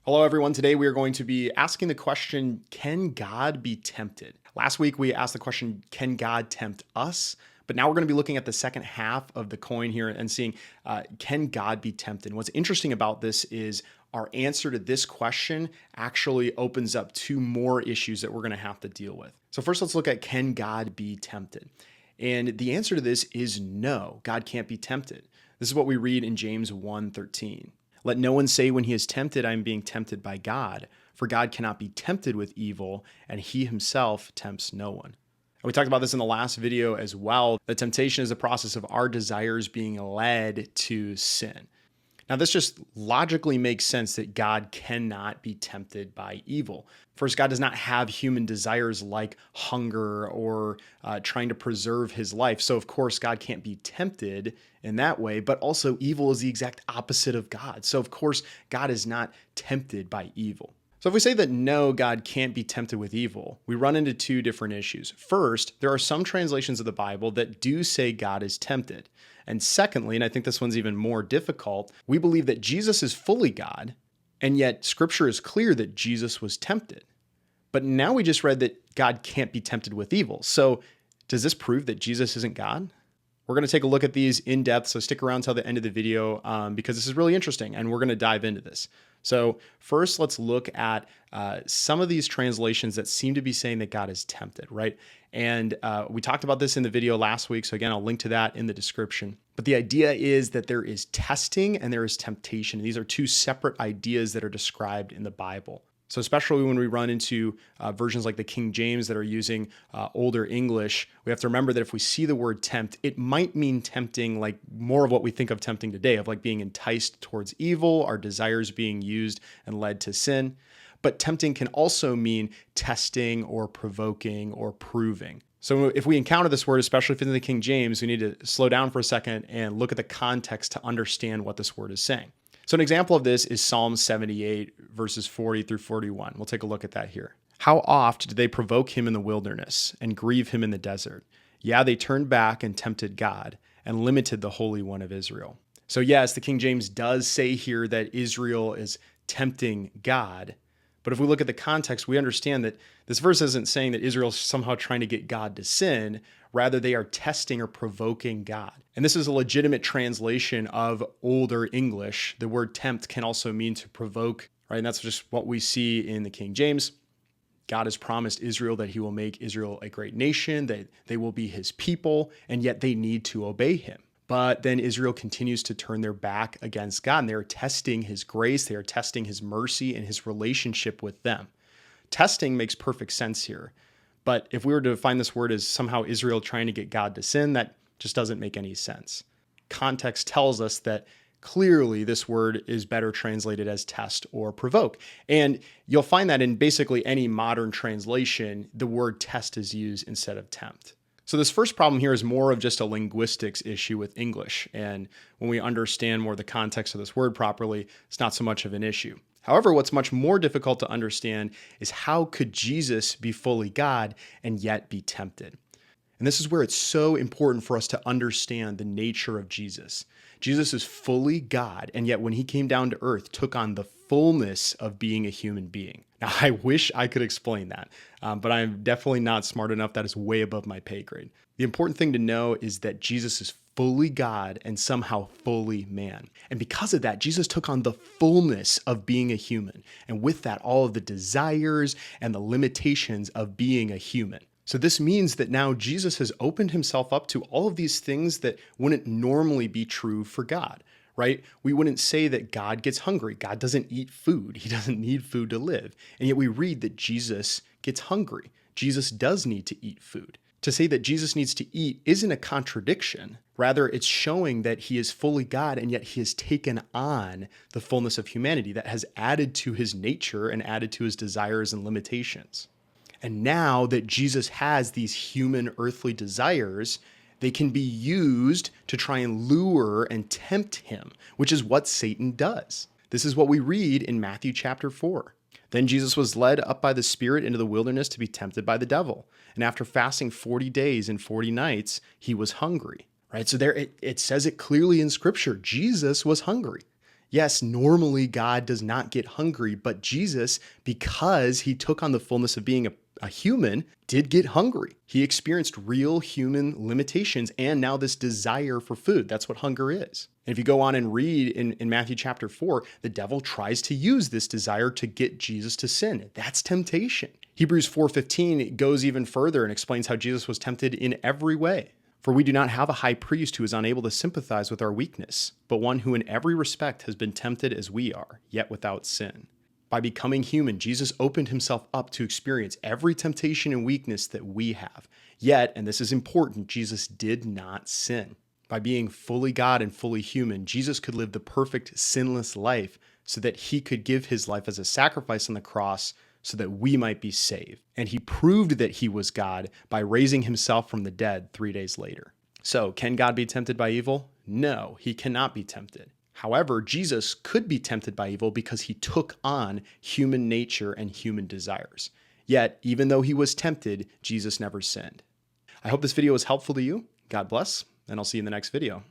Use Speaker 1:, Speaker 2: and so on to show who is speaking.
Speaker 1: Hello, everyone. Today we are going to be asking the question, can God be tempted? Last week we asked the question, can God tempt us? But now we're going to be looking at the second half of the coin here and seeing, can God be tempted? What's interesting about this is our answer to this question actually opens up two more issues that we're going to have to deal with. So first, let's look at, can God be tempted? And the answer to this is no, God can't be tempted. This is what we read in James 1:13. Let no one say when he is tempted, I am being tempted by God, for God cannot be tempted with evil, and he himself tempts no one. And we talked about this in the last video as well. That temptation is a process of our desires being led to sin. Now, this just logically makes sense that God cannot be tempted by evil. First, God does not have human desires like hunger or trying to preserve his life. So, of course, God can't be tempted in that way, but also evil is the exact opposite of God. So, of course, God is not tempted by evil. So if we say that no, God can't be tempted with evil, we run into two different issues. First, there are some translations of the Bible that do say God is tempted. And secondly, and I think this one's even more difficult, we believe that Jesus is fully God, and yet Scripture is clear that Jesus was tempted. But now we just read that God can't be tempted with evil. So does this prove that Jesus isn't God? We're going to take a look at these in depth, so stick around till the end of the video because this is really interesting, and we're going to dive into this. So first, let's look at some of these translations that seem to be saying that God is tempted, right? And we talked about this in the video last week, so again, I'll link to that in the description. But the idea is that there is testing and there is temptation. These are two separate ideas that are described in the Bible. So especially when we run into versions like the King James that are using older English, we have to remember that if we see the word tempt, it might mean tempting like more of what we think of tempting today, of like being enticed towards evil, our desires being used and led to sin. But tempting can also mean testing or provoking or proving. So if we encounter this word, especially if it's in the King James, we need to slow down for a second and look at the context to understand what this word is saying. So an example of this is Psalm 78, verses 40 through 41. We'll take a look at that here. How oft did they provoke him in the wilderness and grieve him in the desert? Yeah, they turned back and tempted God and limited the Holy One of Israel. So yes, the King James does say here that Israel is tempting God. But if we look at the context, we understand that this verse isn't saying that Israel is somehow trying to get God to sin. Rather, they are testing or provoking God. And this is a legitimate translation of older English. The word tempt can also mean to provoke, right? And that's just what we see in the King James. God has promised Israel that he will make Israel a great nation, that they will be his people, and yet they need to obey him. But then Israel continues to turn their back against God, and they are testing his grace, they are testing his mercy and his relationship with them. Testing makes perfect sense here. But if we were to define this word as somehow Israel trying to get God to sin, that just doesn't make any sense. Context tells us that clearly this word is better translated as test or provoke. And you'll find that in basically any modern translation, the word test is used instead of tempt. So this first problem here is more of just a linguistics issue with English. And when we understand more the context of this word properly, it's not so much of an issue. However, what's much more difficult to understand is how could Jesus be fully God and yet be tempted? And this is where it's so important for us to understand the nature of Jesus. Jesus is fully God, and yet when he came down to earth, took on the fullness of being a human being. Now, I wish I could explain that, but I'm definitely not smart enough. That is way above my pay grade. The important thing to know is that Jesus is fully God and somehow fully man. And because of that, Jesus took on the fullness of being a human. And with that, all of the desires and the limitations of being a human. So this means that now Jesus has opened himself up to all of these things that wouldn't normally be true for God, right? We wouldn't say that God gets hungry. God doesn't eat food. He doesn't need food to live. And yet we read that Jesus gets hungry. Jesus does need to eat food. To say that Jesus needs to eat isn't a contradiction. Rather, it's showing that he is fully God and yet he has taken on the fullness of humanity that has added to his nature and added to his desires and limitations. And now that Jesus has these human earthly desires, they can be used to try and lure and tempt him, which is what Satan does. This is what we read in Matthew chapter 4. Then Jesus was led up by the Spirit into the wilderness to be tempted by the devil. And after fasting 40 days and 40 nights, he was hungry. Right? So there it says it clearly in Scripture. Jesus was hungry. Yes, normally God does not get hungry, but Jesus, because he took on the fullness of being a human, did get hungry. He experienced real human limitations and now this desire for food. That's what hunger is. And if you go on and read in Matthew chapter 4, the devil tries to use this desire to get Jesus to sin. That's temptation. Hebrews 4:15 goes even further and explains how Jesus was tempted in every way. For we do not have a high priest who is unable to sympathize with our weakness, but one who in every respect has been tempted as we are, yet without sin. By becoming human, Jesus opened himself up to experience every temptation and weakness that we have. Yet, and this is important, Jesus did not sin. By being fully God and fully human, Jesus could live the perfect, sinless life so that he could give his life as a sacrifice on the cross so that we might be saved. And he proved that he was God by raising himself from the dead 3 days later. So, can God be tempted by evil? No, he cannot be tempted. However, Jesus could be tempted by evil because he took on human nature and human desires. Yet, even though he was tempted, Jesus never sinned. I hope this video was helpful to you. God bless, and I'll see you in the next video.